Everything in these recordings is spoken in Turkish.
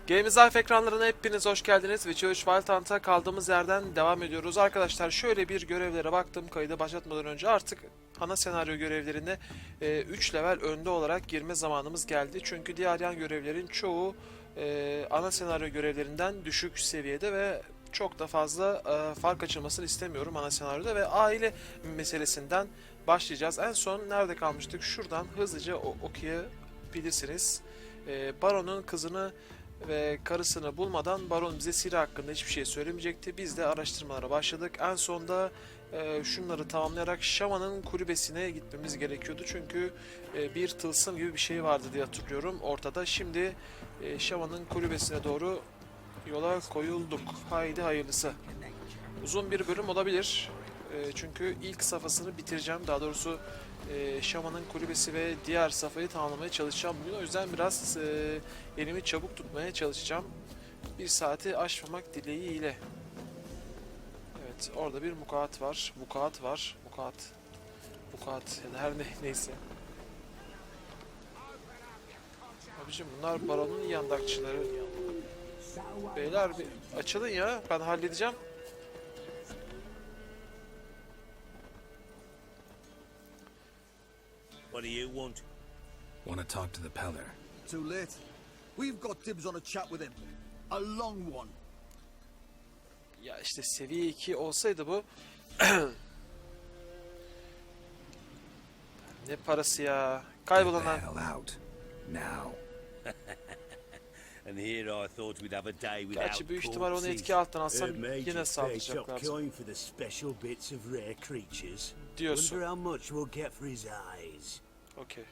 Games Life ekranlarına hepiniz hoş geldiniz. Witcher 3 Wild Hunt'a kaldığımız yerden devam ediyoruz. Arkadaşlar şöyle bir görevlere baktım kaydı başlatmadan önce. Artık ana senaryo görevlerine 3 level önde olarak girme zamanımız geldi. Çünkü diğer yan görevlerin çoğu ana senaryo görevlerinden düşük seviyede ve çok da fazla fark açılmasını istemiyorum ana senaryoda ve aile meselesinden başlayacağız. En son nerede kalmıştık? Şuradan hızlıca okuyabilirsiniz. Baronun kızını ve karısını bulmadan Baron bize Siri hakkında hiçbir şey söylemeyecekti. Biz de araştırmalara başladık. En sonda şunları tamamlayarak Şaman'ın kulübesine gitmemiz gerekiyordu. Çünkü bir tılsım gibi bir şey vardı diye hatırlıyorum ortada. Şimdi Şaman'ın kulübesine doğru yola koyulduk. Haydi hayırlısı. Uzun bir bölüm olabilir. Çünkü ilk safhasını bitireceğim. Daha doğrusu Şaman'ın kulübesi ve diğer safhayı tamamlamaya çalışacağım bugün. O yüzden biraz elimi çabuk tutmaya çalışacağım. Bir saati aşmamak dileğiyle. Evet, orada bir mukaat var. Mukaat var. Mukaat ya da her neyse. Abicim bunlar Baron'un yandakçıları. Beyler bir açılın ya. Ben halledeceğim. What do you want? Want to talk to the Peller. Too late. We've got dibs on a chat with him. A long one. Ya işte seviye 2 olsaydı bu. Ne parası ya? Kaybolanlar. Get the hell out. Now. And here I thought we'd have a day without Gerçi büyük ihtimal onu etki altına alsam yine saldıracaklar. for the special bits of rare creatures. Diyorsun. Wonder how much we'll get for his eyes. Okay.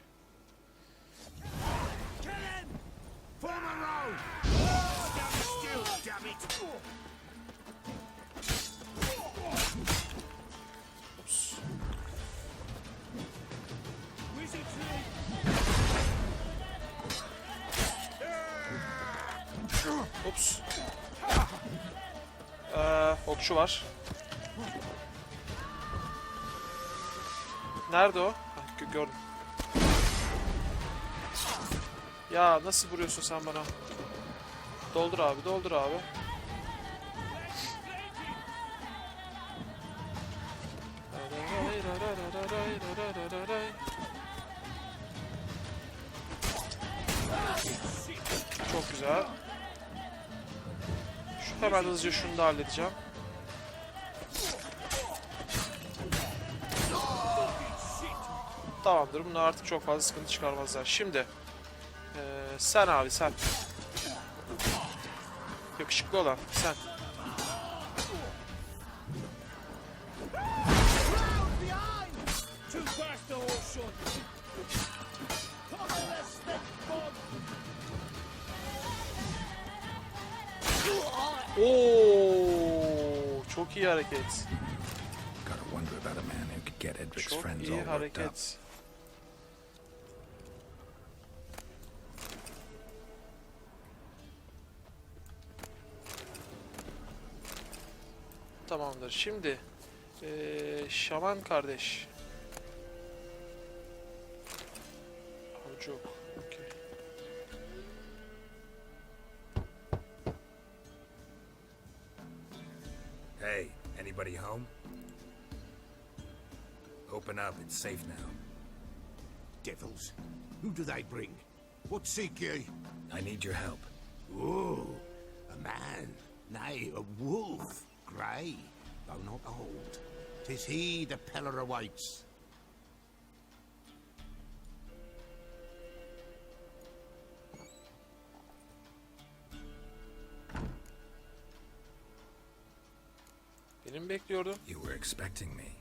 Kill him! Form a row! Still, damn it! Ups. Ups. Okçu var. Nerede o? Hah, gördüm. Ya nasıl vuruyorsun sen bana? Doldur abi, doldur abi. Çok güzel. Hemen hızlıca şunu da halledeceğim. Tamamdır. Bunlar artık çok fazla sıkıntı çıkarmazlar. Şimdi sen abi sen. Yakışıklı olan sen. Oo, çok iyi hareket. Gotta wonder about a man who could get Edric's Çok friends all iyi worked up. hareket. Tamamdır. Şimdi Şaman kardeş. Avcı. Okay. Hey, anybody home? Open up, it's safe now. Devils. Who do they bring? What seek ye? I need your help. Ooh, a man. Nay, a wolf. Grey, though not old. 'Tis he the Peller awaits. Beni mi bekliyordun? You were expecting me.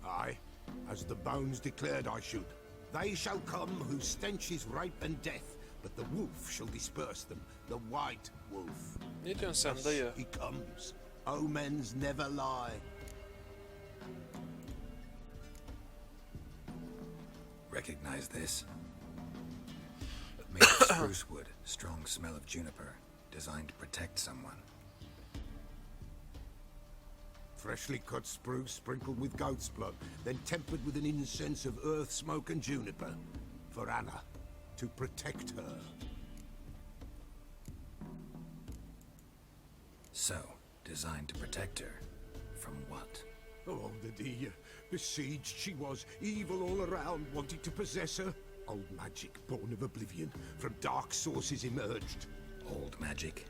Aye, as the bones declared I should. They shall come whose stench is rape and death, but the wolf shall disperse them, the white wolf. Ne diyorsun sen dayı? He comes. Omens never lie. Recognize this? Made of spruce wood, strong smell of juniper, designed to protect someone. Freshly cut spruce sprinkled with goat's blood, then tempered with an incense of earth, smoke and juniper. For Anna, to protect her. So, designed to protect her. From what? Oh, the besieged she was, evil all around, wanting to possess her. Old magic, born of oblivion, from dark sources emerged. Old magic?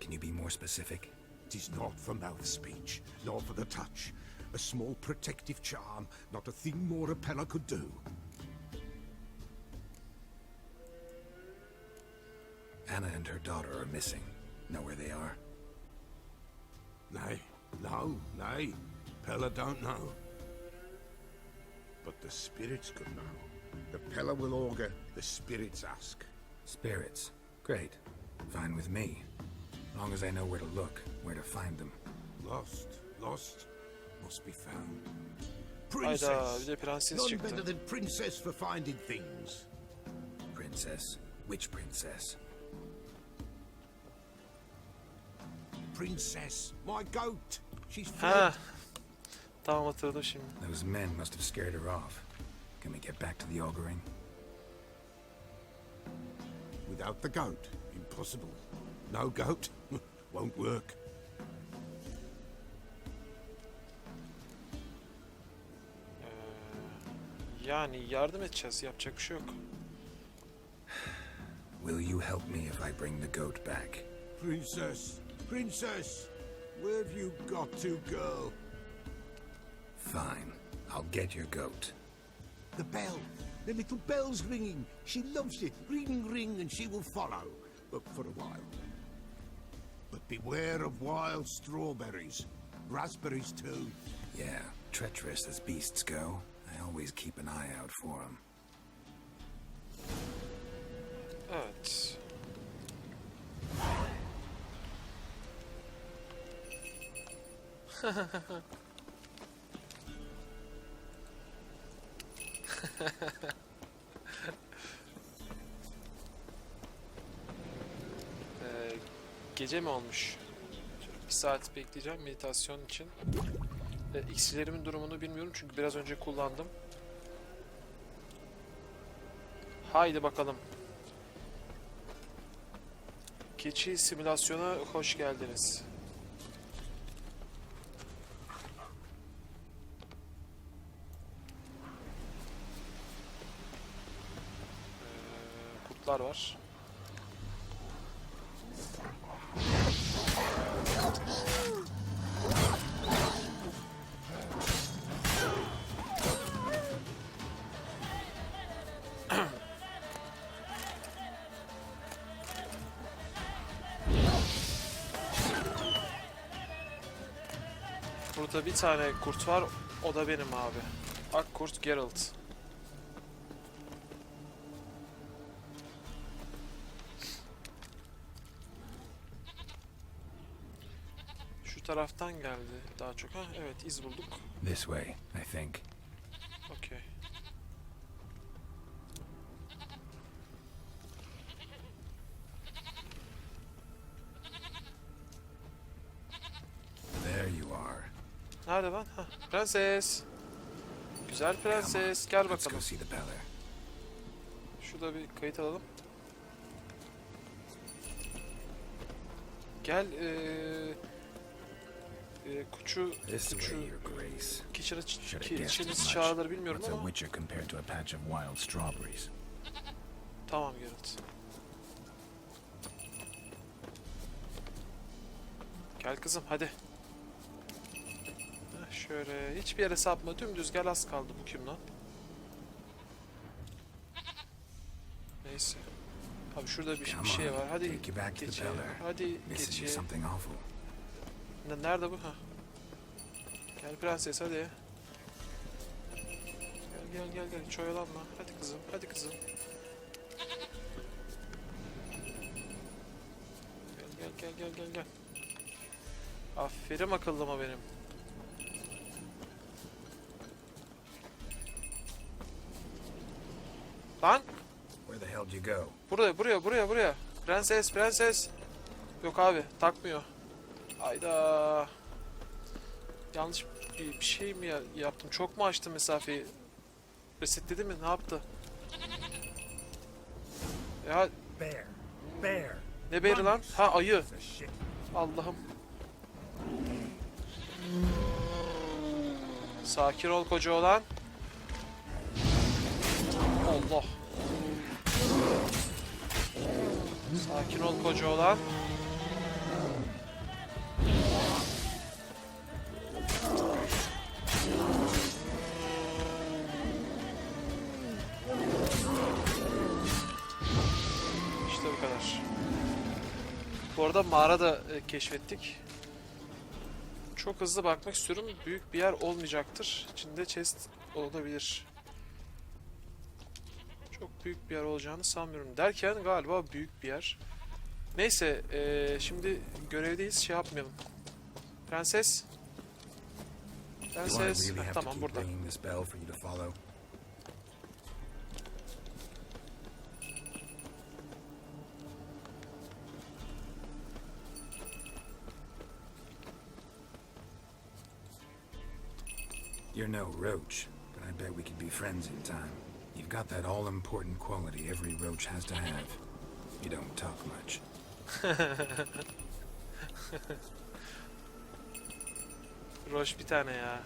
Can you be more specific? It is not for mouth speech, nor for the touch. A small protective charm, not a thing more a Pella could do. Anna and her daughter are missing. Know where they are? Nay, nay. Pella don't know. But the spirits could know. The Pella will augur, the spirits ask. Spirits. Great. Fine with me. Long as I know where to look, where to find them. Lost, must be found. Hayda, bir de prenses None çıktı. better than princess for finding things. Princess? Which princess? Princess, my goat. She's Ha. fled. Tamam, hatırladım şimdi. Those men must have scared her off. Can we get back to the auguring? Without the goat, impossible. No goat, won't work. Yani yardım edeceğiz. Yapacak bir şey yok. Will you help me if I bring the goat back? Princess, where have you got to, girl? Fine. I'll get your goat. The little bell's ringing. She loves it. Ring, ring, and she will follow. But for a while. But beware of wild strawberries. Raspberries, too. Yeah, treacherous as beasts go. I always keep an eye out for them. Evet. Gece mi olmuş? Şöyle bir saat bekleyeceğim meditasyon için. İksirlerimin durumunu bilmiyorum çünkü biraz önce kullandım. Haydi bakalım. Keçi simülasyona hoş geldiniz. Kurtlar var. Burada bir tane kurt var, o da benim abi. Akkurt Geralt. Şu taraftan geldi daha çok. Ha, evet, iz bulduk. This way, I think. Okey. There you are. Nerede lan? Hah, prenses. Güzel prenses. Gel Let's go bakalım. see the Peller. Şurada bir kayıt alalım. Gel kuçu This way, Your Grace. keçiniz çağrıları bilmiyorum What's a ama witcher compared to a patch of wild strawberries? tamam Geralt. Gel kızım hadi. Heh, şöyle hiçbir yere sapma, dümdüz gel, az kaldı. Bu kim lan? Neyse. Abi şurada bir Come şey on, var. Hadi take you back to the geçi. Peller. Hadi Missing geçi. you something awful. Nerede bu? Ha. Gel prenses hadi. Gel hiç oyalanma. Hadi kızım, hadi kızım. Gel. Aferin akıllıma benim. Lan! Where the hell did you go? Buraya. Prenses. Yok abi, takmıyor. Hayda. Yanlış bir şey mi yaptım? Çok mu açtım mesafeyi? Resetledi mi? Ne yaptı? Ya Bear. ne beri lan? Ha, ayı. Allah'ım. Sakin ol koca oğlan. Allah. Sakin ol koca oğlan. İşte bu kadar. Bu arada mağara da keşfettik. Çok hızlı bakmak istiyorum. Büyük bir yer olmayacaktır. İçinde chest olabilir. Çok büyük bir yer olacağını sanmıyorum. Derken galiba büyük bir yer. Neyse, şimdi görevdeyiz. Şey yapmayalım. Prenses. Do I Prenses. really have to Tamam, keep burada. ringing this bell for you to follow? You're no roach, but I bet we could be friends in time. You've got that all-important quality every roach has to have. You don't talk much. Roş bir tane ya.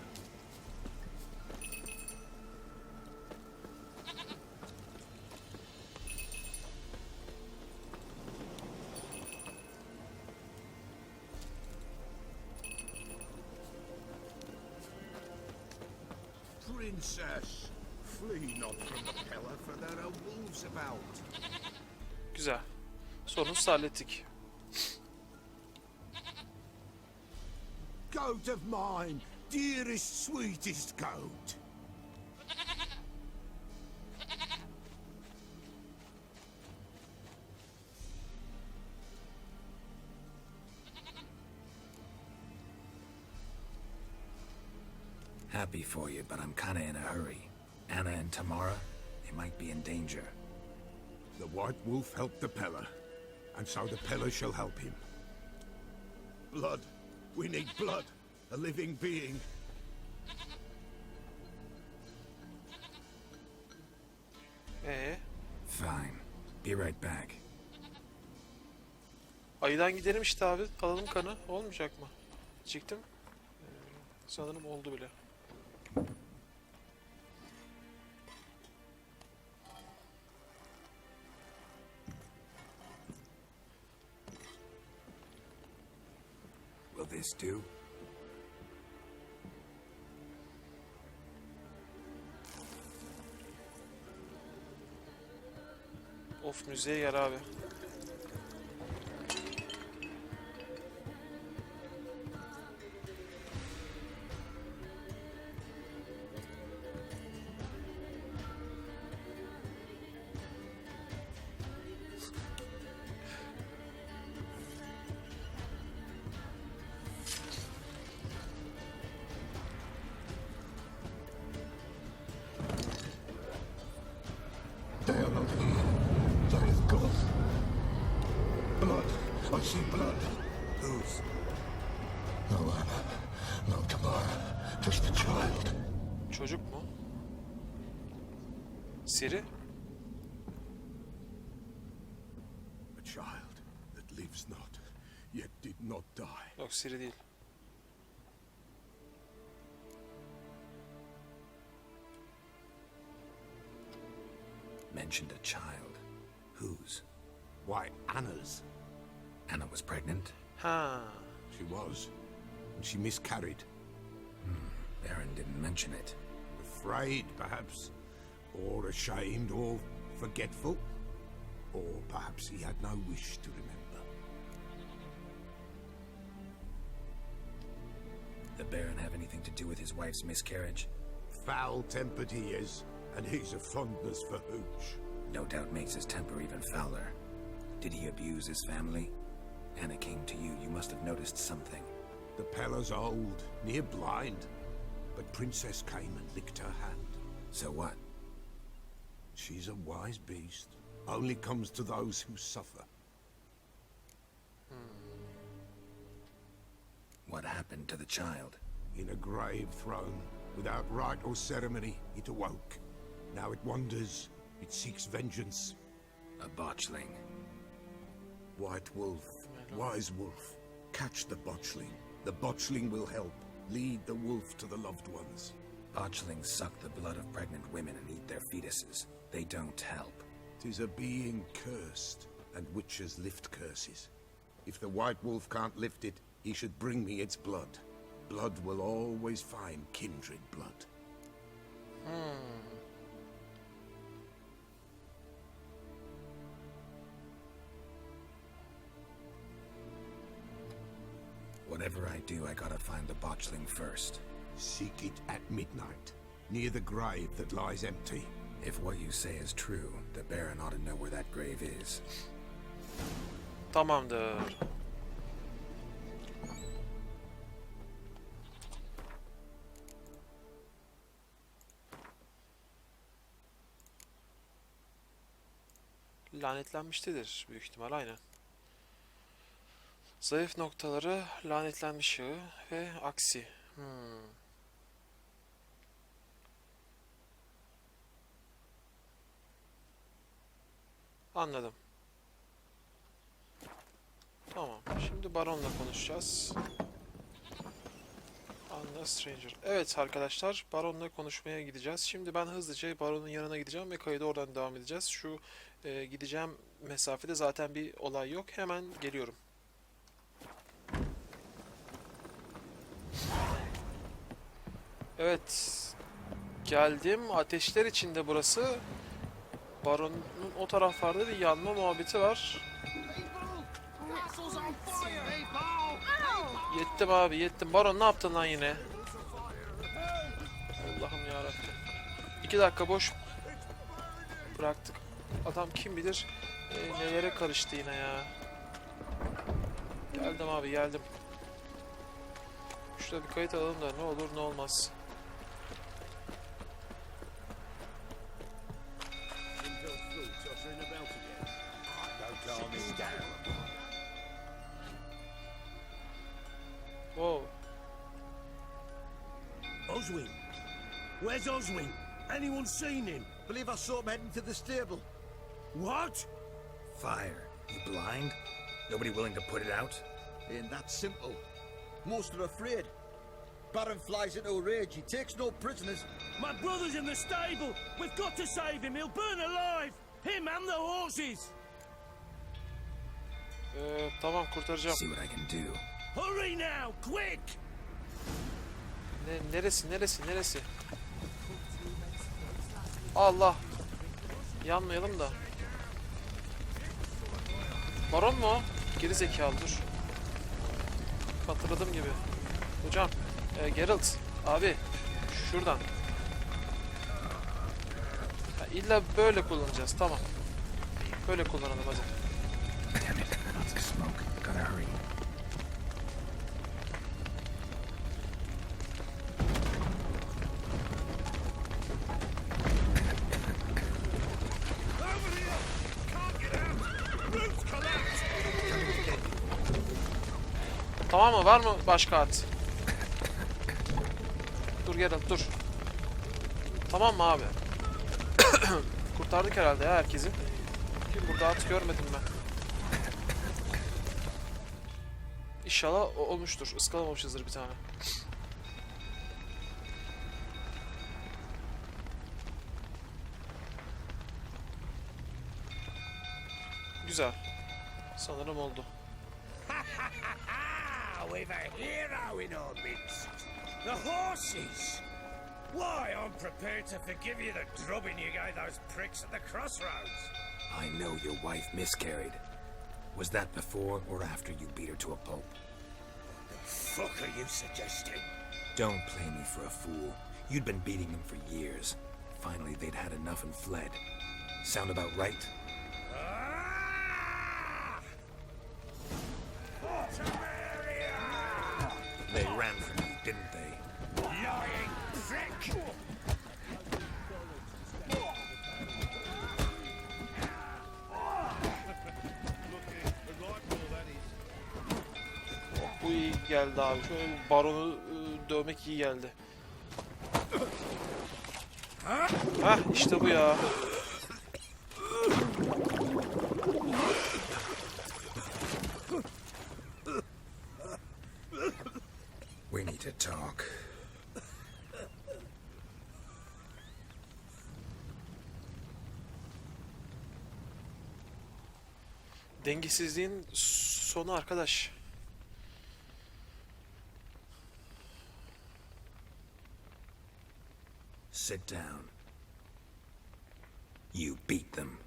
Princess, flee not from the pillar, for there are wolves about. Güzel. Sorunu hallettik. Goat of mine, dearest, sweetest goat. Happy for you, but I'm kinda in a hurry. Anna and Tamara, they might be in danger. The white wolf helped the Pella, and so the Pella shall help him. Blood. We need blood. A living being. Fine. Be right back. Ayıdan gidelim işte abi. Alalım kanı. Olmayacak mı? Diyecektim. Sanırım oldu bile. Will this do? Of, müziğe yer abi. They are not here. There is ghost. Blood. I see blood. Whose? No Anna. No Tamara. Just the child. Çocuk mu? Siri? A child that lives not, yet did not die. Yok, Siri değil. Mentioned a child. Whose? Why, Anna's. Anna was pregnant? Ha. She was. And she miscarried. Baron didn't mention it. Afraid, perhaps. Or ashamed, or forgetful. Or perhaps he had no wish to remember. The Baron have anything to do with his wife's miscarriage? Foul-tempered he is, and he's a fondness for hooch. No doubt makes his temper even fouler. Did he abuse his family? Anna came to you. You must have noticed something. The Pella's old, near blind. But Princess came and licked her hand. So what? She's a wise beast. Only comes to those who suffer. What happened to the child? In a grave thrown, without rite or ceremony, it awoke. Now it wanders. It seeks vengeance. A botchling. White wolf, wise wolf, catch the botchling. The botchling will help. Lead the wolf to the loved ones. Botchlings suck the blood of pregnant women and eat their fetuses. They don't help. 'Tis a being cursed, and witches lift curses. If the white wolf can't lift it, he should bring me its blood. Blood will always find kindred blood. Whatever I do, I gotta find the botchling first. Seek it at midnight, near the grave that lies empty. If what you say is true, the Baron ought to know where that grave is. Tamamdır. Lanetlenmiştedir büyük ihtimal, aynen. Zayıf noktaları, lanetlenmiş yağı ve aksi. Anladım. Tamam. Şimdi Baron'la konuşacağız. Anla Stranger. Evet arkadaşlar, Baron'la konuşmaya gideceğiz. Şimdi ben hızlıca Baron'un yanına gideceğim ve kaydı oradan devam edeceğiz. Şu gideceğim mesafede zaten bir olay yok. Hemen geliyorum. Evet. Geldim. Ateşler içinde burası. Baron'un o taraflarda bir yanma muhabbeti var. Yettim abi, yettim. Baron ne yaptın lan yine? Allah'ım yarabbim. 2 dakika boş bıraktık. Adam kim bilir nelere karıştı yine ya. Geldim abi, geldim. Şurada bir kayıt alalım da ne olur ne olmaz. Whoa. Oswin? Where's Oswin? Anyone seen him? Believe I saw him heading to the stable. What? Fire. You blind? Nobody willing to put it out? Ain't that simple. Most are afraid. Baron flies into a rage. He takes no prisoners. My brother's in the stable. We've got to save him. He'll burn alive. Him and the horses. Tamam, kurtaracağım. See what I can do. Hurry now, quick! Neresi? Allah. Yanmayalım da. Baron mu o? Geri zekalı, dur. Hatırladığım gibi. Hocam, Geralt abi şuradan. Ha, illa böyle kullanacağız, tamam. Böyle kullanalım hadi. Lots of smoke. Gotta hurry. Tamam mı? Var mı başka at? Dur Geralt, dur. Tamam mı abi? Kurtardık herhalde ya herkesi. Kim burada at görmedim ben. İnşallah olmuştur. Iskalamamışızdır bir tane. Güzel. Sanırım oldu. We've a hero in our midst. The horses. Why, I'm prepared to forgive you the drubbing you gave those pricks at the crossroads. I know your wife miscarried. Was that before or after you beat her to a pulp? What the fuck are you suggesting? Don't play me for a fool. You'd been beating them for years. Finally, they'd had enough and fled. Sound about right? They ran from you, didn't they? Lying prick! Bu iyi geldi abi. Şöyle bir Baron'u dövmek iyi geldi. Hah, işte bu ya. talk. Dengesizliğin sonu arkadaş. Sit down. You beat them.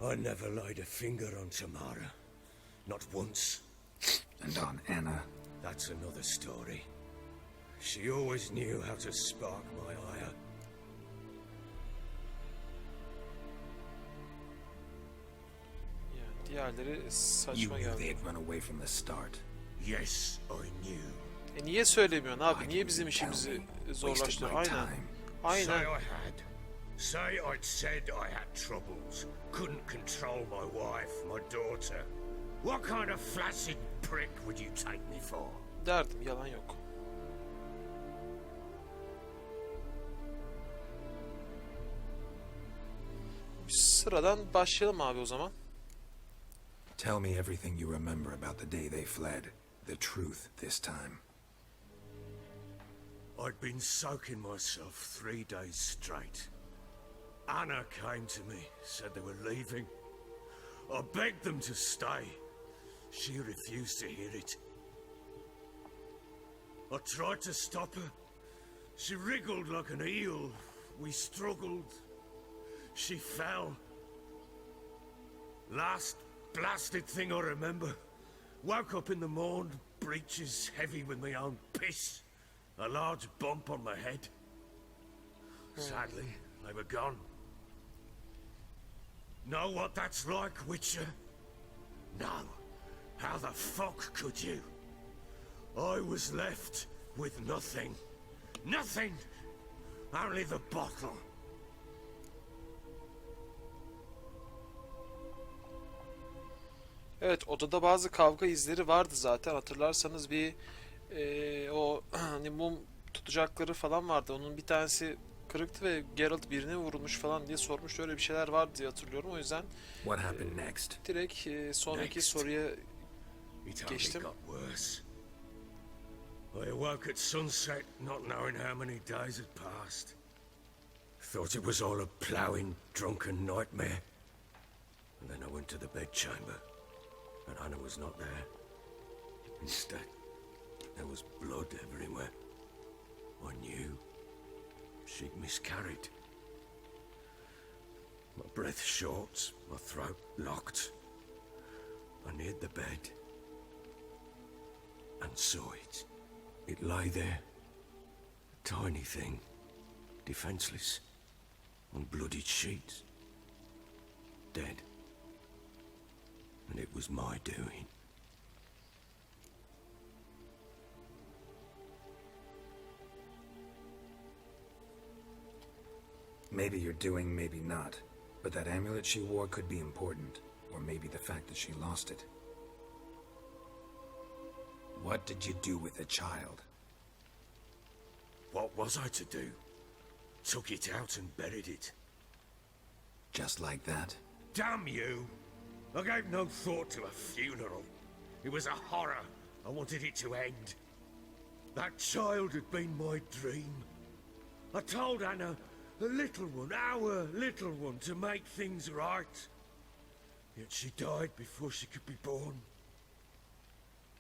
I never laid a finger on Tamara. Not once. And on Anna. That's another story. She always knew how to spark my ire. Yani diğerleri You saçma knew geldi. they'd run away from the start. Yes, I knew. Niye söylemiyorsun abi? Why Niye didn't bizim you tell işimizi me? Wasted zorlaştırıyor? my Aynen. time. Aynen. Say I had. Say I'd said I had troubles. Couldn't control my wife, my daughter. What kind of flaccid prick would you take me for? Derdim, yalan yok. Sıradan başlayalım abi o zaman. Tell me everything you remember about the day they fled. The truth this time. I'd been soaking myself 3 days straight. Anna came to me, said they were leaving. I begged them to stay. She refused to hear it. I tried to stop her. She wriggled like an eel. We struggled. She fell. Last blasted thing I remember. Woke up in the morn, breeches heavy with my own piss. A large bump on my head. Sadly, they were gone. Know what that's like, Witcher? No. How the fuck could you? I was left with nothing. Nothing! Only the bottle. Evet, odada bazı kavga izleri vardı zaten. Hatırlarsanız bir o hani mum tutacakları falan vardı. Onun bir tanesi kırıktı ve Geralt birine vurulmuş falan diye sormuştu. Öyle bir şeyler vardı diye hatırlıyorum. O yüzden What happened next? direkt sonraki Next. soruya It only geçtim. got worse. I awoke at sunset, not knowing how many days had passed. Thought it was all a ploughing, drunken nightmare. And then I went to the bedchamber, and Anna was not there. Instead, there was blood everywhere. I knew she'd miscarried. My breath short, my throat locked. I neared the bed and saw it. It lay there, a tiny thing, defenseless, on bloodied sheets, dead. And it was my doing. Maybe you're doing, maybe not. But that amulet she wore could be important. Or maybe the fact that she lost it. What did you do with the child? What was I to do? Took it out and buried it. Just like that? Damn you! I gave no thought to a funeral. It was a horror. I wanted it to end. That child had been my dream. I told Anna, the little one, our little one, to make things right. Yet she died before she could be born.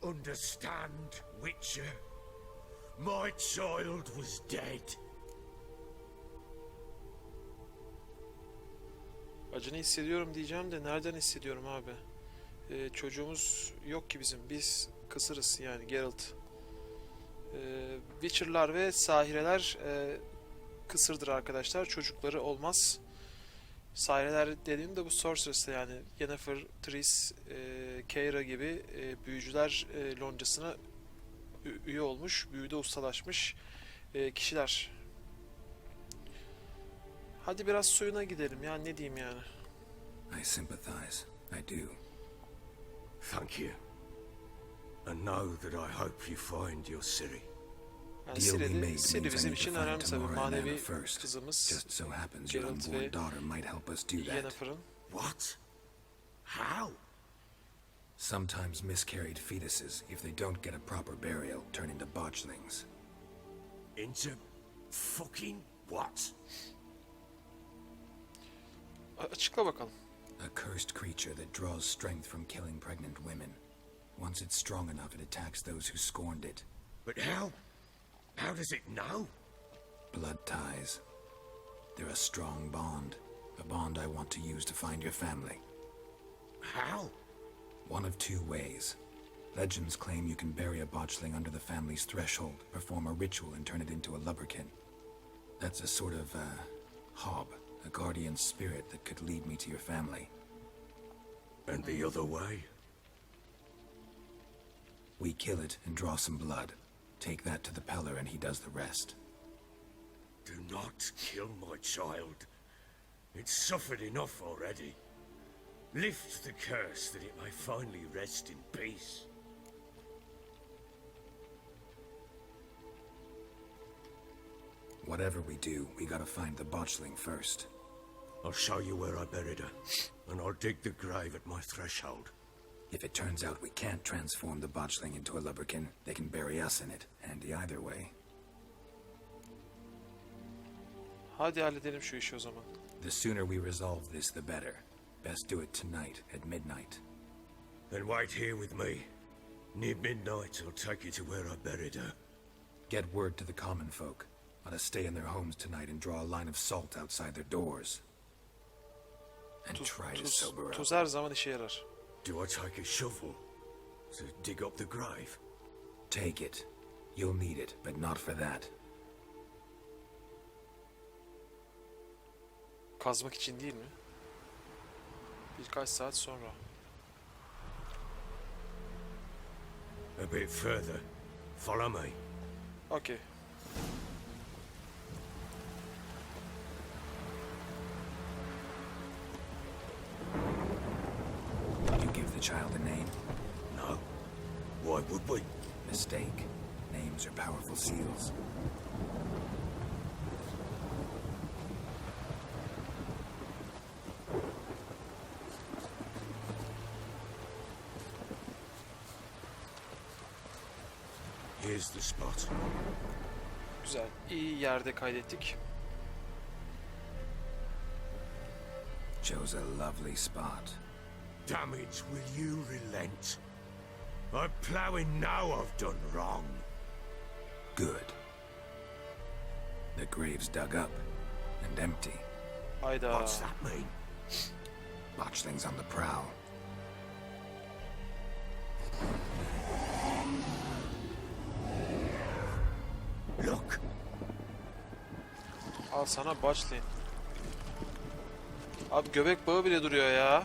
Understand, Witcher? My child was dead. Acını hissediyorum diyeceğim de nereden hissediyorum abi? Çocuğumuz yok ki bizim. Biz kısırız yani Geralt. Witcher'lar ve sahireler kısırdır arkadaşlar. Çocukları olmaz. Sahireler dediğimde bu sorceress'te yani Yennefer, Triss, Keira gibi büyücüler loncasına üye olmuş, büyüde ustalaşmış kişiler. Hadi biraz suyuna gidelim ya, ne diyeyim yani. I sympathize. I do. Thank you. And know that I hope you find your Ciri. Yani Deal we made Ciri means I bizim need to için find önemli tabii. Tamara and Anna Manevi first. kızımız Just so happens your Geralt ve unborn daughter might help us do that. Yennefer'ın. What? How? Sometimes miscarried fetuses, if they don't get a proper burial, turn into botchlings. Into fucking what? Açıkla bakalım. A cursed creature that draws strength from killing pregnant women. Once it's strong enough, it attacks those who scorned it. But how? How does it know? Blood ties. They're a strong bond. A bond I want to use to find your family. How? One of two ways. Legends claim you can bury a botchling under the family's threshold, perform a ritual, and turn it into a lubberkin. That's a sort of, hob, a guardian spirit that could lead me to your family. And the other way? We kill it and draw some blood. Take that to the Peller and he does the rest. Do not kill my child. It's suffered enough already. Lift the curse that it may finally rest in peace. Whatever we do, we gotta find the botchling first. I'll show you where I buried her, and I'll dig the grave at my threshold. If it turns out we can't transform the botchling into a lubberkin, they can bury us in it. Handy either way. Hadi halledelim şu işi o zaman. The sooner we resolve this, the better. Best do it tonight, at midnight. Then wait here with me. Near midnight, I'll take you to where I buried her. Get word to the common folk. Let us stay in their homes tonight and draw a line of salt outside their doors. And try to sober up. Tuz her zaman işe yarar. Do I take a shovel to dig up the grave? Take it. You'll need it, but not for that. Kazmak için değil mi? Birkaç saat sonra. A bit further. Follow me. Okey. You give the child a name? No. Why would we? Mistake. Names are powerful seals. Here's the spot. Güzel. İyi yerde kaydettik. Chose a lovely spot. Damn it, will you relent? I'm ploughing now I've done wrong. Good. The grave's dug up and empty. Hayda. What's that mean? Botchling's on the prowl. Look. Al sana başlayın. Abi göbek bağı bile duruyor ya.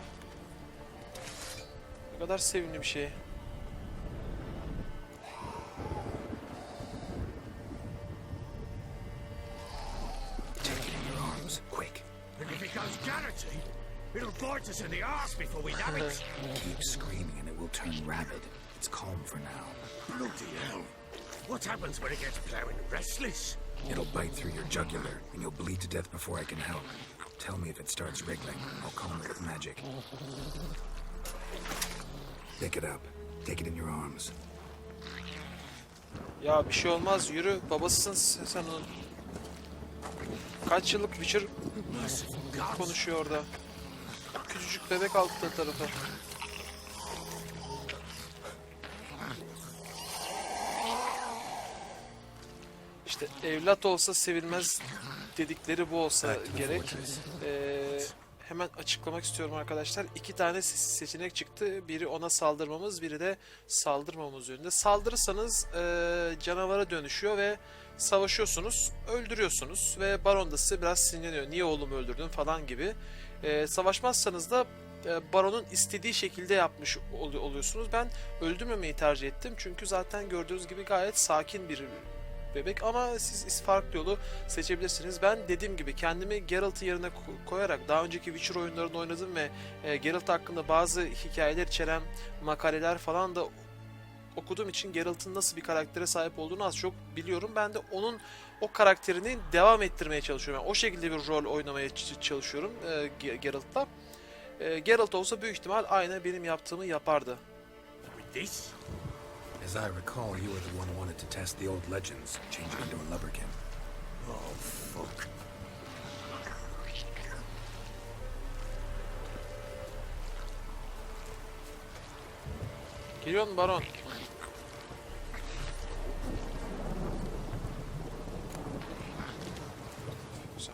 Ne kadar sevimli bir şey. Take it in your arms, quick. And if it goes garrity, it'll bite us in the arse before we know it. Keep screaming and it will turn rabid. It's calm for now. Bloody hell. What happens when it gets ploughing restless? It'll bite through your jugular, and you'll bleed to death before I can help. Tell me if it starts wriggling. I'll calm it with magic. Pick it up. Take it in your arms. Ya bir şey olmaz, yürü. Babasısın sen onun. Kaç yıllık Witcher konuşuyor orada. Küçücük bebek altı tarafı. İşte evlat olsa sevilmez dedikleri bu olsa gerek. Hemen açıklamak istiyorum arkadaşlar. 2 tane seçenek çıktı. Biri ona saldırmamız, biri de saldırmamamız yönünde. Saldırırsanız canavara dönüşüyor ve savaşıyorsunuz, öldürüyorsunuz ve Baron da size biraz sinirleniyor. Niye oğlumu öldürdün falan gibi. Savaşmazsanız da Baron'un istediği şekilde yapmış oluyorsunuz. Ben öldürmemeyi tercih ettim. Çünkü zaten gördüğünüz gibi gayet sakin bir bebek ama siz farklı yolu seçebilirsiniz. Ben dediğim gibi kendimi Geralt'ın yerine koyarak daha önceki Witcher oyunlarını oynadım ve Geralt hakkında bazı hikayeler içeren makaleler falan da okuduğum için Geralt'ın nasıl bir karaktere sahip olduğunu az çok biliyorum. Ben de onun o karakterini devam ettirmeye çalışıyorum. Yani o şekilde bir rol oynamaya çalışıyorum Geralt'la. Geralt olsa büyük ihtimal aynı benim yaptığımı yapardı. With this? As I recall, you were the one who wanted to test the old legends, changing into a lubberkin. Oh, fuck. Geliyor mu Baron? Güzel.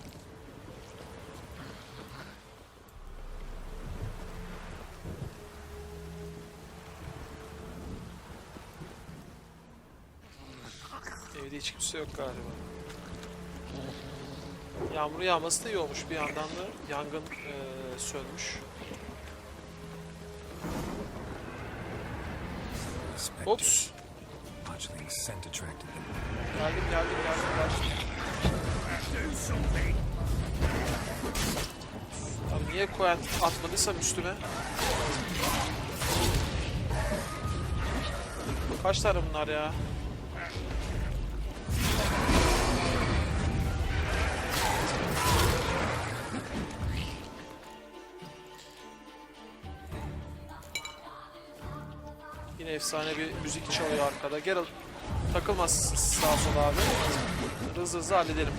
Evde hiç kimse yok galiba. Yağmur yağması da iyi olmuş. Bir yandan da yangın sönmüş. Ops. Botchling's scent attracted them. Geldim. Abi niye koyan atmadıysam üstüme? Kaç tane bunlar ya? Yine efsane bir müzik çalıyor arkada. Geralt takılmaz sağa sola abi. Hızlı halledelim.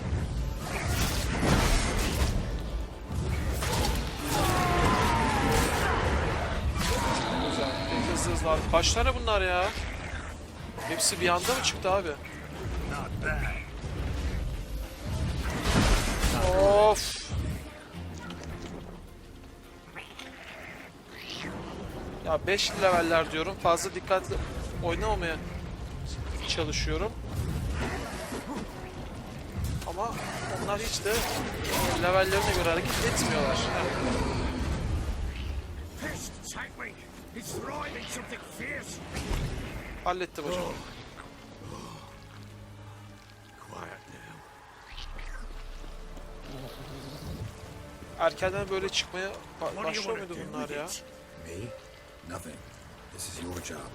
Güzel. Hızlı abi. Kaç tane bunlar ya? Hepsi bir anda mı çıktı abi? Of. Ya 5 leveller diyorum. Fazla dikkatli oynamamaya çalışıyorum. Ama onlar hiç de levellerine göre hareket etmiyorlar. Hallettim hocam. Erkenden böyle çıkmaya başlıyor muydu bunlar ya? Me? Nothing. This is your job.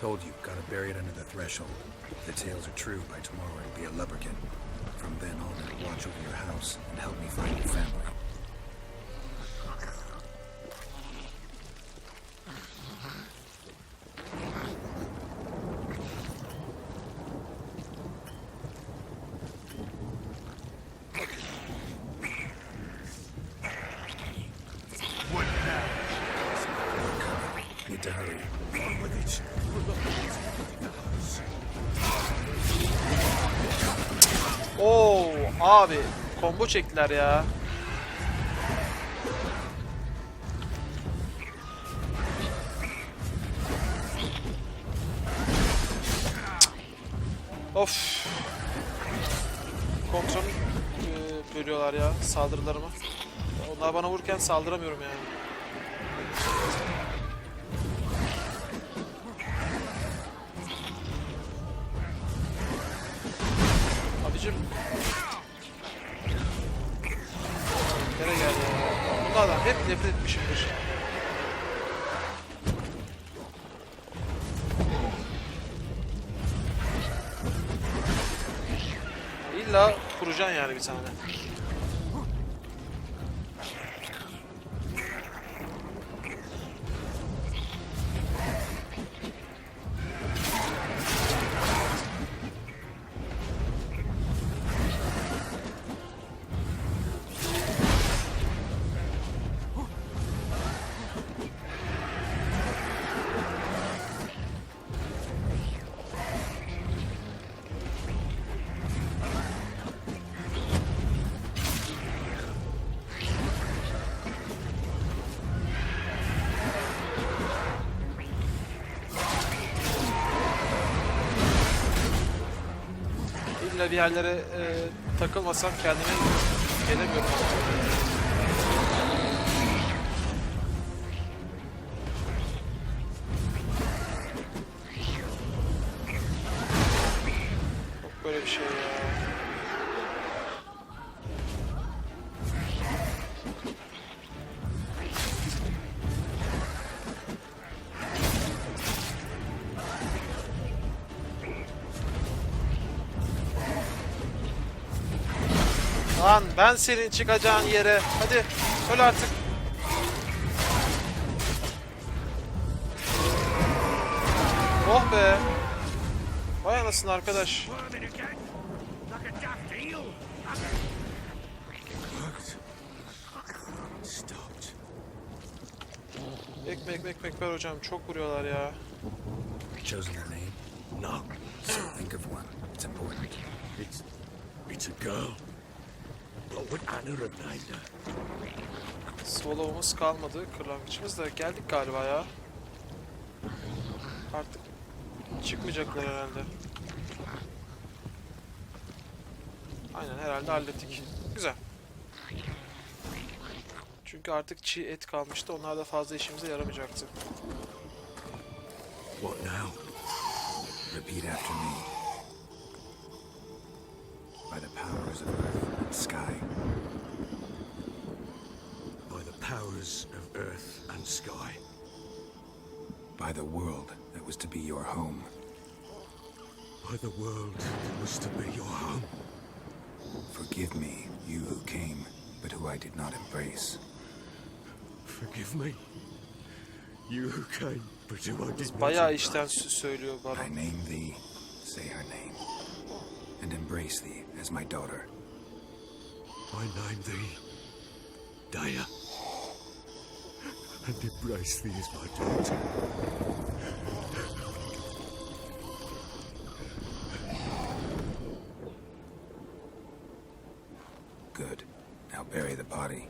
Told you, gotta bury it under the threshold. If the tales are true, by tomorrow I'll be a lubberkin. From then on, I'll watch over your house and help me find your family. Need to hurry. Oo abi combo çektiler ya. Of. Kontrol bölüyorlar ya saldırılarımı. Onlar bana vururken saldıramıyorum yani. Abicim. Nereye geldi ya? Bunlardan hep nefret etmişimdir. İlla kuracaksın yani bir tane. Bir yerlere takılmasam kendime gelemiyorum. Yok böyle bir şey ya. Lan ben senin çıkacağın yere. Hadi öl artık. Oh be. Vay anasını arkadaş. Squirming again, like a daft eel. Worked. Stopped. Ekmek ver hocam. Çok vuruyorlar ya. Chosen a name? No, Think of one. It's important. it's a girl. What would Anna have named her? Swallow'umuz kalmadı. Kırlangıçımız da geldik galiba ya. Artık çıkmayacaklar herhalde. Aynen herhalde hallettik. Güzel. Çünkü artık çiğ et kalmıştı. Onlar da fazla işimize yaramayacaktı. What now? Repeat after me. By the powers of earth and sky. By the powers of earth and sky. By the world that was to be your home. By the world that was to be your home. Forgive me, you who came, but who I did not embrace. Forgive me. You who came, but who I did not Bayağı embrace. işten söylüyor I Baron. name thee, say her name, and embrace thee as my daughter. I name thee Daya, and embrace thee as my daughter. Good. Now bury the body.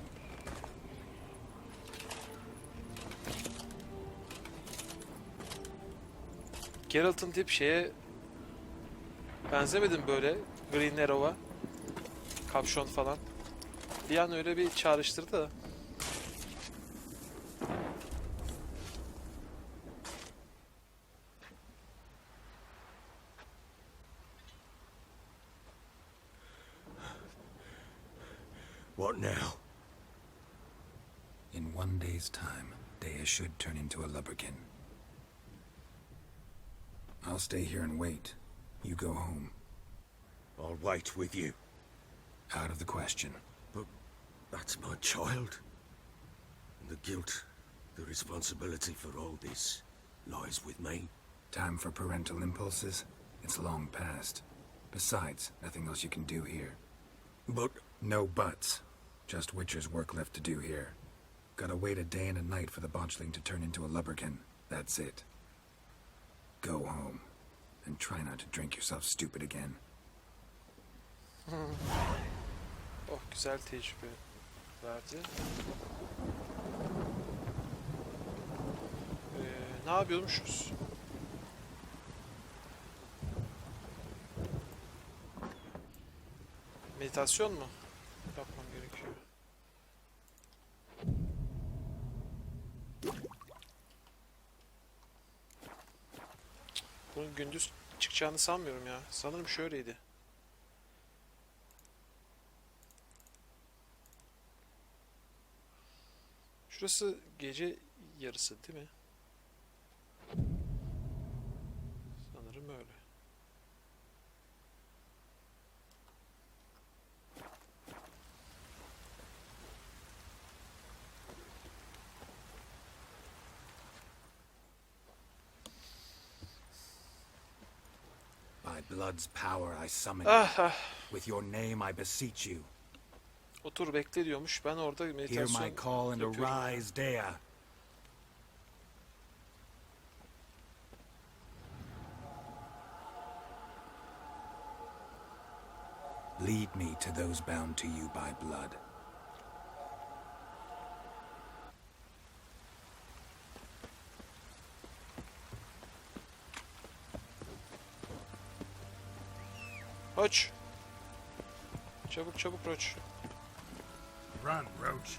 Geralt'ın tip şeye benzemedim böyle. Green Arrow'a. Kapşon falan. Bir an öyle bir çağrıştırdı da. What now? In one day's time, Dea should turn into a lubberkin. I'll stay here and wait. You go home. I'll wait with you. Out of the question. But that's my child. And the guilt, the responsibility for all this lies with me. Time for parental impulses? It's long past. Besides, nothing else you can do here. But No buts. Just Witcher's work left to do here. Gotta wait a day and a night for the botchling to turn into a lubberkin. That's it. Go home. And try not to drink yourself stupid again. Oh güzel tecrübe verdi. Ne yapıyormuşuz? Meditasyon mu? Yapmam gerekiyor. Bunun gündüz çıkacağını sanmıyorum ya. Sanırım şöyleydi. Şurası gece yarısı değil mi? Sanırım öyle. By blood's power I summon you. Ah. With your name I beseech you. Otur bekle diyormuş. Ben orada Hear meditasyon my call and yapıyorum. arise, Dea. Lead me to those bound to you by blood. Roach. Çabuk çabuk Roach. run, Roach.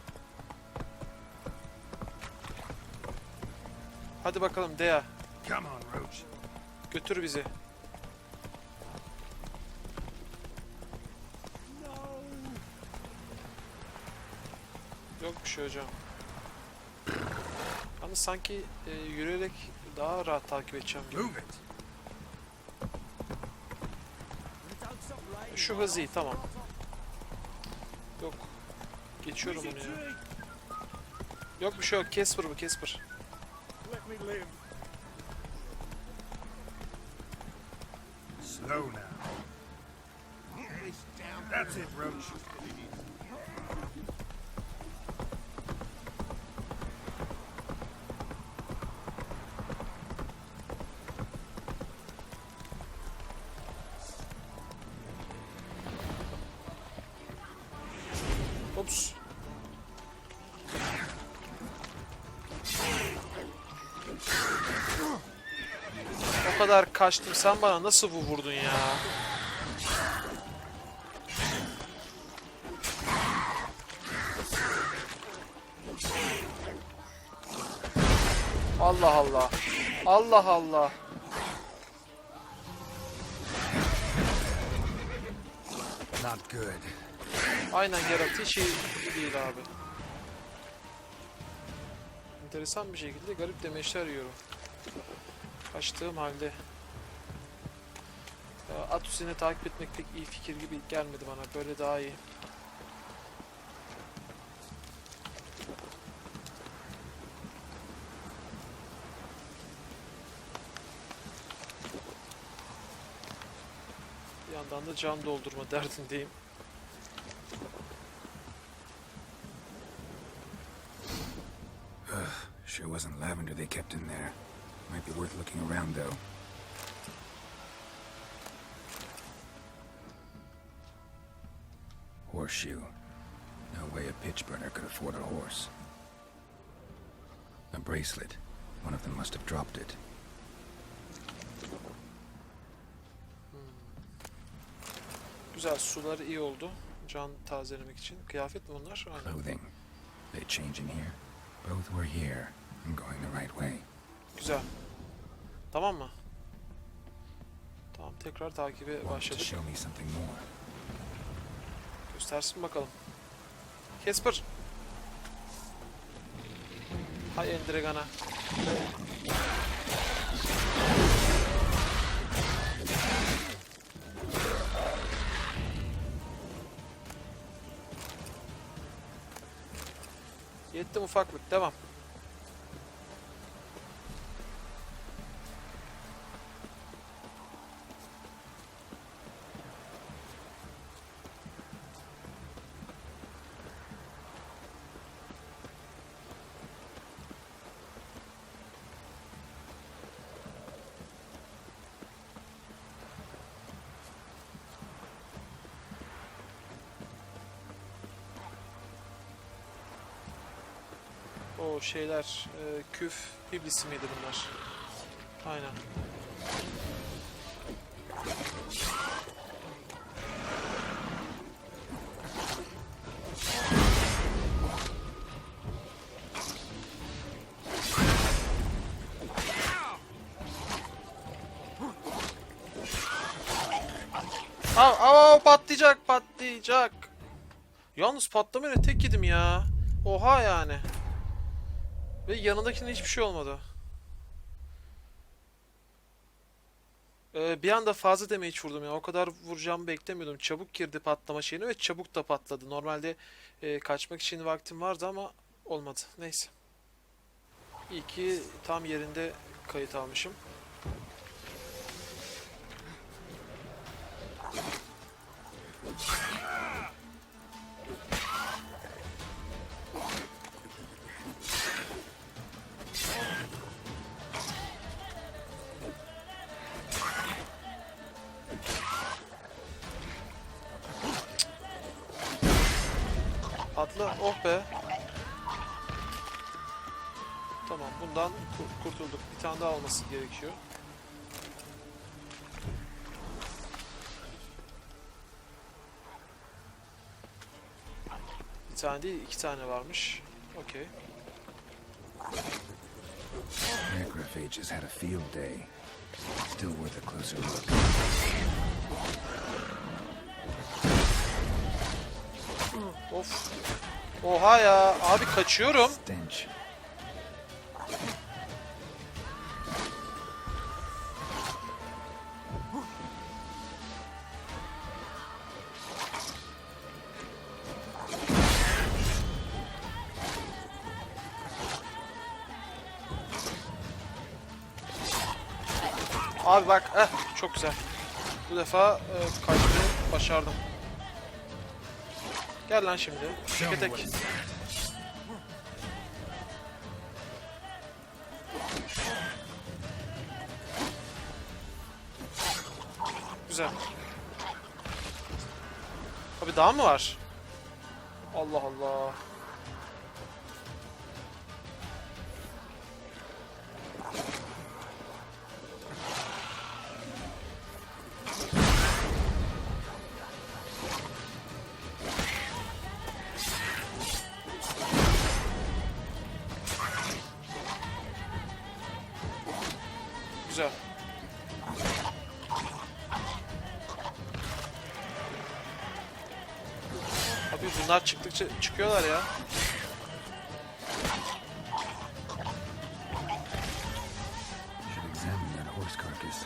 Hadi bakalım Dea. Come on, Roach. Götür bizi. Yok bir şey hocam. Ama sanki yürüyerek daha rahat takip edeceğim gibi. Move it. Şu hız iyi, tamam. Yok. Geçiyorum onu ya. Yok bir şey yok. Casper bu, Casper. Let me live. Slow now. That's it, Roach. Ops. O kadar kaçtım, sen bana nasıl vurdun ya? Allah Allah. Allah Allah. Not good. Aynen Geralt, hiç iyi değil abi. Enteresan bir şekilde garip demeçler yiyorum. Kaçtığım halde. Ya, at üstüne takip etmek pek iyi fikir gibi gelmedi bana. Böyle daha iyi. Bir yandan da can doldurma derdindeyim. Sure wasn't lavender they kept in there. Might be worth looking around, though. Horseshoe. No way a pitch burner could afford a horse. A bracelet. One of them must have dropped it. Güzel, suları iyi oldu. Can tazelemek için. Kıyafet mi bunlar? Aynen. Clothing. They change in here. Both were here. I'm going the right way. Güzel. Tamam mı? Tamam, tekrar takibe Want to başladık. show me something more? Göstersin bakalım. Casper. Hay Endiregan'a. Yettim ufaklık. Devam. O şeyler, küf iblisi miydi bunlar? Aynen. Patlayacak, patlayacak. Yalnız patlamayla tek yedim ya. Oha yani. Ve yanındakine hiçbir şey olmadı. Bir anda fazla damage vurdum ya. O kadar vuracağımı beklemiyordum. Çabuk girdi patlama şeyine ve çabuk da patladı. Normalde kaçmak için vaktim vardı ama olmadı. Neyse. İyi ki tam yerinde kayıt almışım. Atla, oh be. Tamam, bundan kurtulduk. Bir tane daha olması gerekiyor. Bir tane değil, 2 tane varmış. Okey. Necrophages had a field day. Still worth a closer look. Of. Oha ya. Abi kaçıyorum. Stench. Abi bak. Çok güzel. Bu defa kaçmayı başardım. Gel lan şimdi. Tek tek. Güzel. Abi daha mı var? Allah Allah. Güzel. Abi bunlar çıktıkça çıkıyorlar ya. Should examine that horse carcass.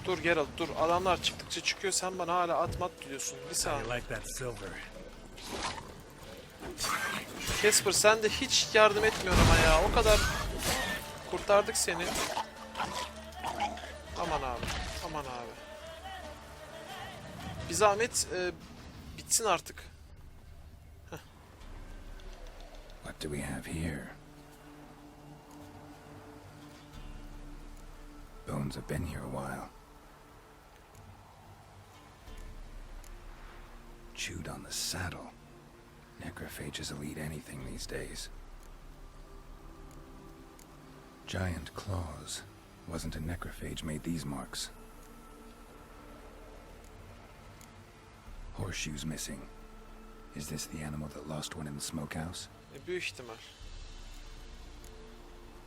Dur Geralt dur. Adamlar çıktıkça çıkıyor. Sen bana hala atmat diyorsun. Bir saniye. like that silver. Casper sen de hiç yardım etmiyor ama ya. O kadar kurtardık seni. Aman abi. Aman abi. Bir zahmet bitsin artık. What do we have here? Bones have been here a while. Chewed on the saddle. Necrophages will eat anything these days. Giant claws. Wasn't a necrophage made these marks. Horseshoes missing. Is this the animal that lost one in the smokehouse? Büyük ihtimal.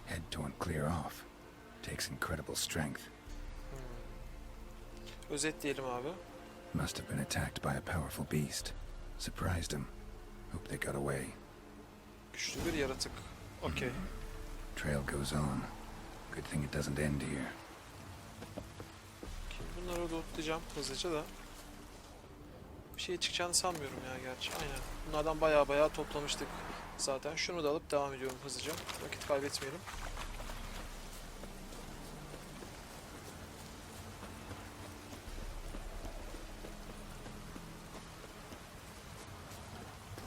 Head torn clear off. Takes incredible strength. Özetleyelim abi. Must have been attacked by a powerful beast. Surprised him. Hope they got away. Güçlü bir yaratık. Okey. Trail goes on. Good thing it doesn't end here. Bunları lootlayacağım hızlıca da. Bir şey çıkacağını sanmıyorum ya gerçi. Aynen. Bunlardan bayağı toplamıştık zaten. Şunu da alıp devam ediyorum hızlıca. Vakit kaybetmeyelim.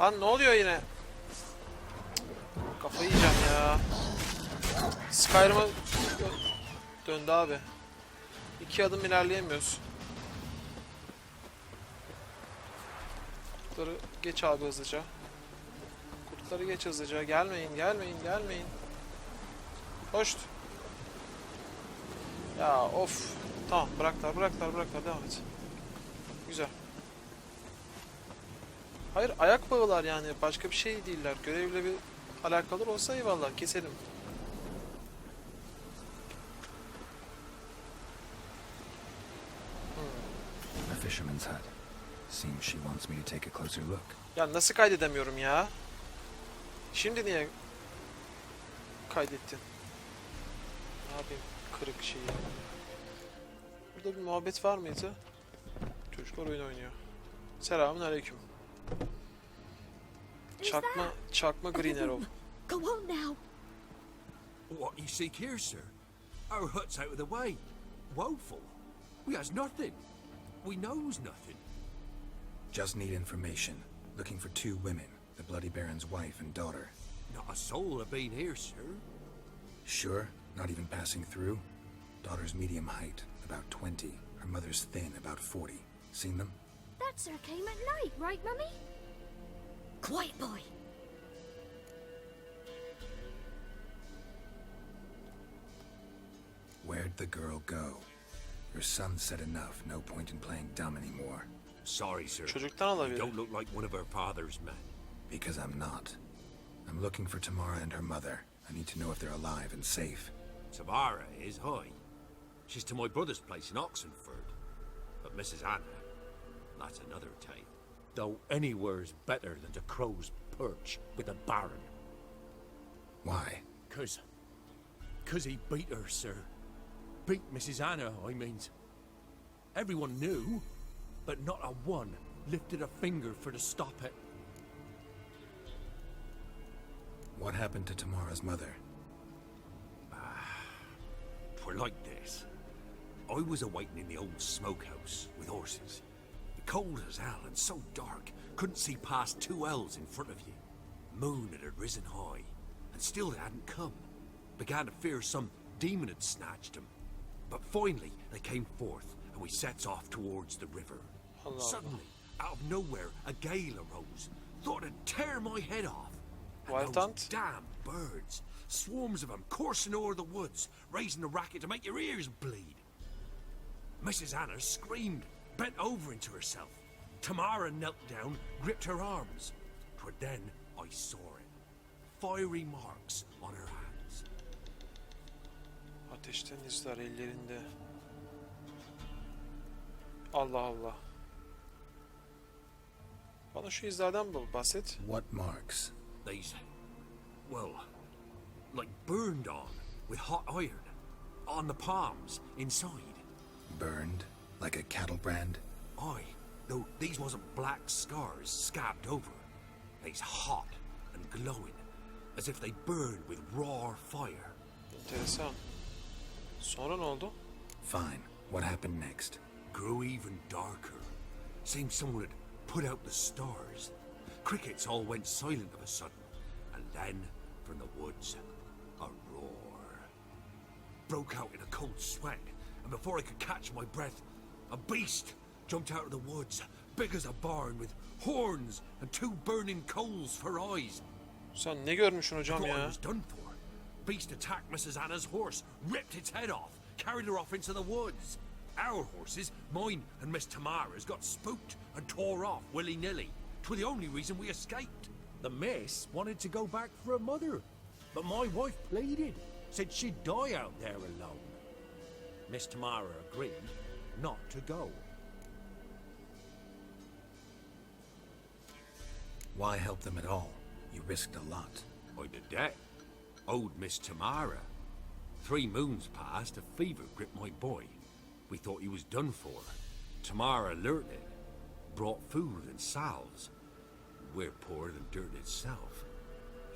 Lan ne oluyor yine? Kafayı yiyeceğim ya. Skyrim'a döndü abi. 2 adım ilerleyemiyoruz. Kurtları geç abi hızlıca. Kurtları geç hızlıca. Gelmeyin. Hoşt. Ya of. Tamam bıraklar. Devam et. Güzel. Hayır ayak bağılar yani. Başka bir şey değiller. Görevle bir alakalı olsa eyvallah. Keselim. A fisherman's hut. Seems she wants me to take a closer look. Ya nasıl kaydedemiyorum ya? Şimdi niye kaydettin? Ne yapayım? Kırık şeyi. Burada bir muhabbet var mıydı? Çocuklar oyun oynuyor. Selamun aleyküm. Çakma Green Arrow. Go on now. What you seek here, sir? Our hut's out of the way. Woeful. We has nothing. We knows nothing. Just need information. Looking for 2 women. The Bloody Baron's wife and daughter. Not a soul have been here, sir. Sure? Not even passing through? Daughter's medium height, about 20. Her mother's thin, about 40. Seen them? That sir came at night, right, Mummy? Quiet, boy. Where'd the girl go? Your son said enough. No point in playing dumb anymore. Sorry, sir. Çocuktan You alabilir. don't look like one of our father's men. Because I'm not. I'm looking for Tamara and her mother. I need to know if they're alive and safe. Tamara is high. She's to my brother's place in Oxenford. But Mrs. Anna, that's another tale. Though anywhere's better than the crow's perch with a baron. Why? Cause he beat her, sir. Beat Mrs. Anna, I means. Everyone knew, but not a one lifted a finger for to stop it. What happened to Tamara's mother? We're like this. I was awaiting in the old smokehouse with horses. Cold as hell and so dark, couldn't see past 2 ells in front of you. Moon had risen high, and still they hadn't come. Began to fear some demon had snatched them. But finally, they came forth, and we sets off towards the river. Allah. Suddenly, out of nowhere, a gale arose. Thought it'd tear my head off. And Wild those hunt? damn birds, swarms of them coursing over the woods, raising a racket to make your ears bleed. Mrs. Anna screamed, bent over into herself. Tamara knelt down, gripped her arms. 'Twere then I saw it. Fiery marks on her hands. Ateşten izler ellerinde. Allah Allah. Bana şu izlerden bahset. What marks? These, well, like burned on with hot iron. On the palms, inside. Burned? Like a cattle brand? Aye, though these wasn't black scars scabbed over. They's hot and glowing, as if they burned with raw fire. Enteresan. Sonra ne oldu? Fine. What happened next? Grew even darker. Seemed someone had put out the stars. Crickets all went silent of a sudden, and then, from the woods, a roar. Broke out in a cold sweat, and before I could catch my breath, a beast jumped out of the woods, big as a barn, with horns and 2 burning coals for eyes. Sen ne görmüşsün hocam Thought I ya? was done for. Beast attacked Mrs. Anna's horse, ripped its head off, carried her off into the woods. Our horses, mine and Miss Tamara's, got spooked and tore off willy-nilly. 'Twere the only reason we escaped. The miss wanted to go back for her mother, but my wife pleaded, said she'd die out there alone. Miss Tamara agreed not to go. Why help them at all? You risked a lot. I did that. Owed Miss Tamara. 3 moons passed, a fever gripped my boy. We thought he was done for. Tamara learnt it. Brought food and salves. We're poorer than dirt itself.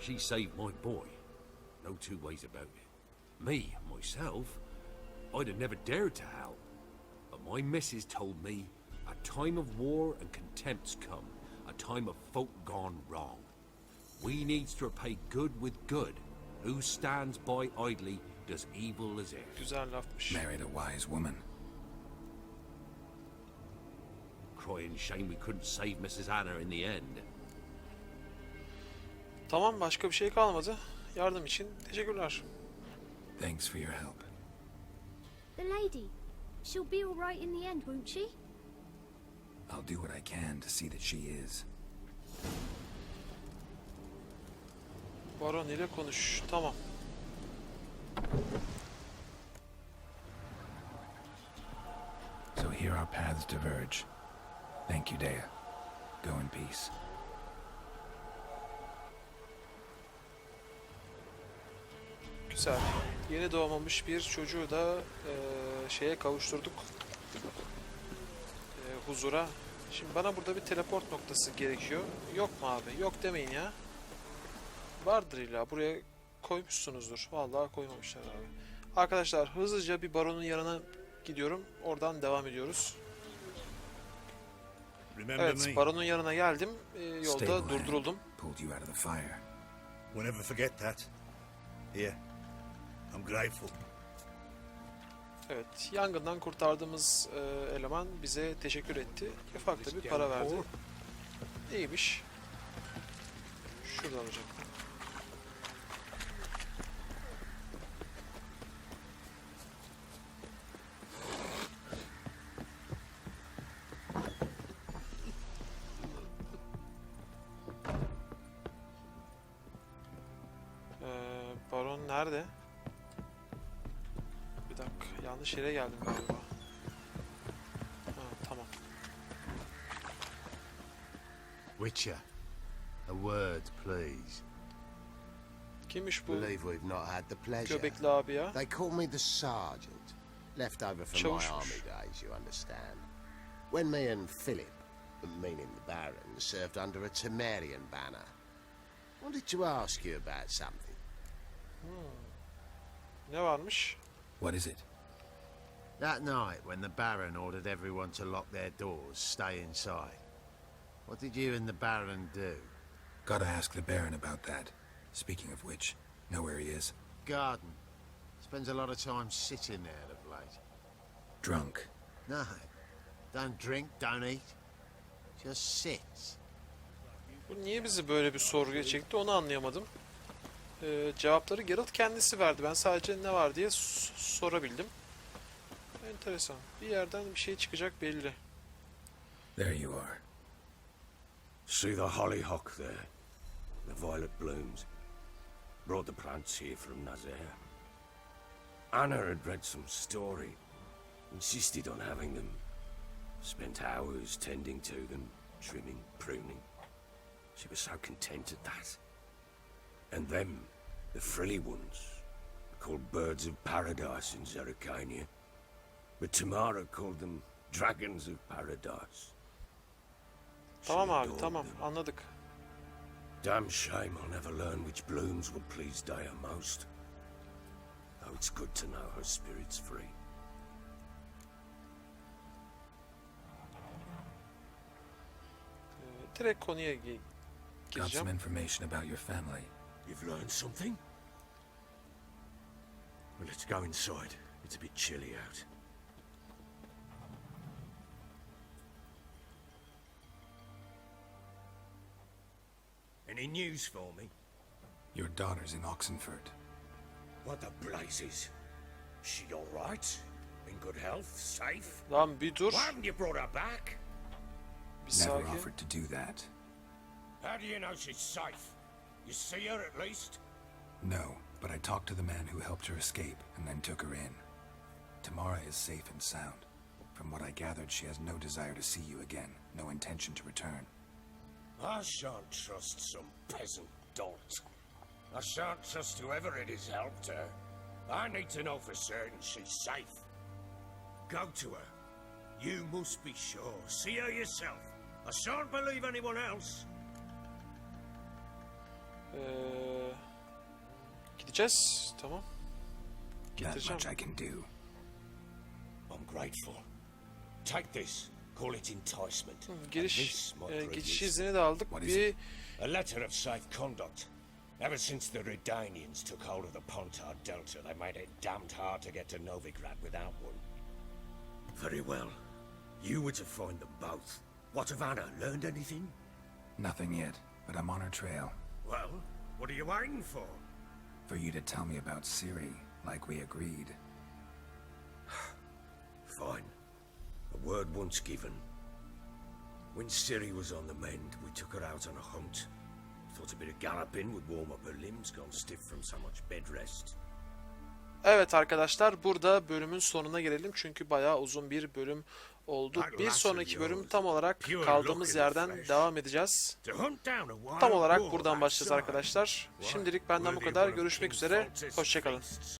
She saved my boy. No 2 ways about it. Me, myself, I'd have never dared to help. But my missus told me a time of war and contempt's come. A time of folk gone wrong. We needs to repay good with good. Who stands by idly does evil as if. Güzel lafmış. Married a wise woman. Crying shame we couldn't save Mrs. Anna in the end. Tamam, başka bir şey kalmadı. Yardım için teşekkürler. Thanks for your help. The lady. She'll be all right in the end, won't she? I'll do what I can to see that she is. Baron ile konuş. Tamam. So here our paths diverge. Thank you, Dea. Go in peace. Güzel. Yeni doğmamış bir çocuğu da şeye kavuşturduk. Huzura. Şimdi bana burada bir teleport noktası gerekiyor. Yok mu abi? Yok demeyin ya. Vardır illa. Buraya koymuşsunuzdur. Vallahi koymamışlar abi. Arkadaşlar hızlıca bir baronun yanına gidiyorum. Oradan devam ediyoruz. Evet, baronun yanına geldim. Yolda durduruldum. Pulled you out of the fire. We'll never forget that. Here, I'm grateful. Evet, yangından kurtardığımız eleman bize teşekkür etti. Ufak da bir para verdi. İyiymiş. Şuradan olacak. Baron nerede? Bir dakika, yanlış yere geldim galiba. Ha, tamam. Witcher, a word, please. Kimmiş bu Believe we've not had the pleasure. göbekli abi ya? They call me the sergeant, left over from my Çavuşmuş. army days, you understand. When me and Philip, meaning the Baron, served under a Temerian banner. Wanted to ask you about something. Ne varmış? What is it? That night when the Baron ordered everyone to lock their doors, stay inside. What did you and the Baron do? Gotta ask the Baron about that. Speaking of which, know where he is? Garden. Spends a lot of time sitting there of late. Drunk. No. Don't drink, don't eat. Just sits. Bu niye bizi böyle bir sorguya çekti onu anlayamadım. Cevapları Geralt kendisi verdi. Ben sadece ne var diye sorabildim. Enteresan. Bir yerden bir şey çıkacak belli. There you are. See the hollyhock there? The violet blooms. Brought the plants here from Nazaire. Anna had read some story. Insisted on having them. Spent hours tending to them, trimming, pruning. She was so content at that. And them, the frilly ones, called birds of paradise in Zerrikania. But Tamara called them dragons of paradise. Tamam abi, tamam, anladık. Damn shame I'll never learn which blooms would please Dea most. Though it's good to know her spirit's free. Direkt konuya Got some gireceğim. information about your family. You've learned something? Well, let's go inside. It's a bit chilly out. Any news for me? Your daughter's in Oxenford. What the blazes? She all right? In good health? Safe? Lan bir dur. Why haven't you brought her back? Bir Never sakin. offered to do that. How do you know she's safe? You see her at least? No, but I talked to the man who helped her escape and then took her in. Tamara is safe and sound. From what I gathered, she has no desire to see you again, no intention to return. I shan't trust some peasant dolt. I shan't trust whoever it is helped her. I need to know for certain she's safe. Go to her. You must be sure. See her yourself. I shan't believe anyone else. Gideceğiz. Tamam. Not Getireceğim. much I can do. I'm grateful. Take this. Call it enticement. Giriş, geçiş izni de aldık. Bir A letter of safe conduct. Ever since the Redanians took hold of the Pontar Delta, they made it damned hard to get to Novigrad without one. Very well. You were to find them both. What of Anna? Learned anything? Nothing yet, but I'm on her trail. Well, what are you waiting for? For you to tell me about Ciri, like we agreed. Fine. A word once given. When Ciri was on the mend, we took her out on a hunt. Thought a bit of galloping would warm up her limbs, gone stiff from so much bed rest. Evet arkadaşlar, burada bölümün sonuna gelelim çünkü bayağı uzun bir bölüm oldu. Bir sonraki bölüm tam olarak kaldığımız yerden devam edeceğiz. Tam olarak buradan başlayacağız arkadaşlar. Şimdilik benden bu kadar. Görüşmek üzere. Hoşça kalın.